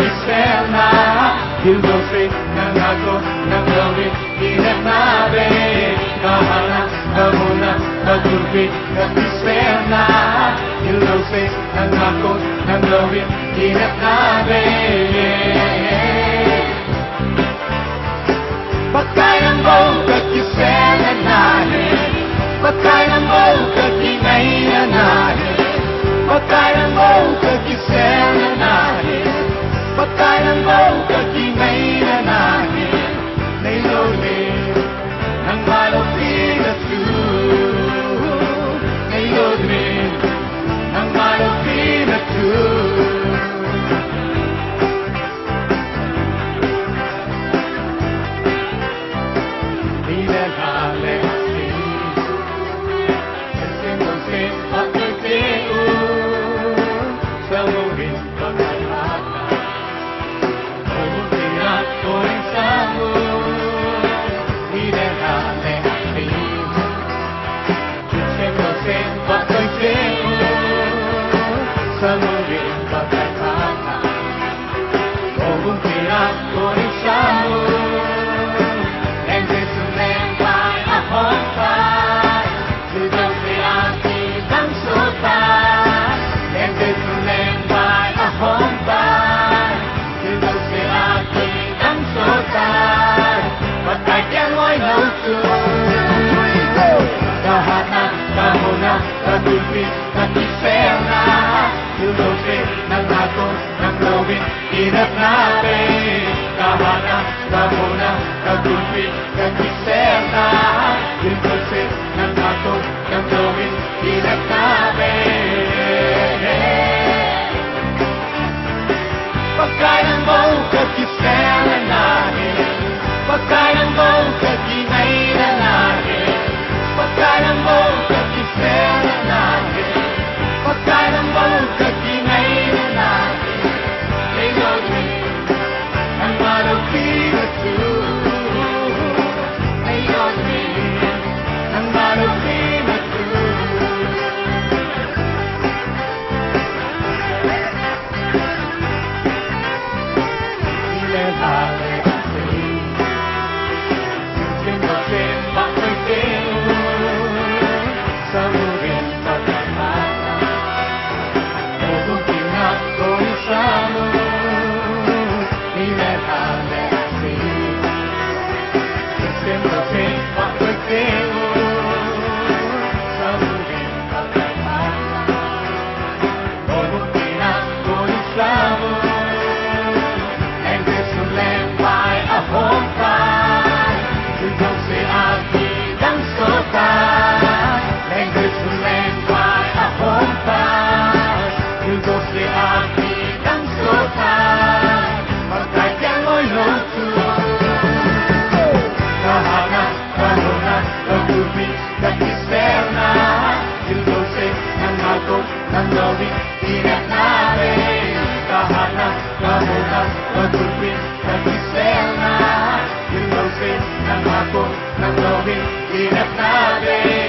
Kagisel na Yung dulce ng ako ng gawin Inat namin Kahanap ka muna Pagulpi Kagisel na Yung dulce ng ako ng gawin Inat namin Pagkailan mo Kagisel na namin Pagkailan mo Kaginay na namin Pagkailan mo Kagisel na namin Pagkailan mo Kaginay na namin Nailonin Ang malupin at Nailonin Ang malupin at Inat natin, kahanap ka muna, kagulpi, kagisel na yung dulce ng ako, ng gawin, inat natin Pagkailan mo, kagisel na namin Pagkailan mo, kaginay na namin Pagkailan mo, kagisel na namin Pagkailan mo, kaginay na namin Ang malupin at Ang malupin at Ilahali ang sa'yo Simba-simba ko'y sa'yo Sa muling pagkakata Huwag pinag ko'y sa'yo Inat namin, kahanap ka muna, pagulpin, kagisel na yung dulce ng ako, ng gawin, inat namin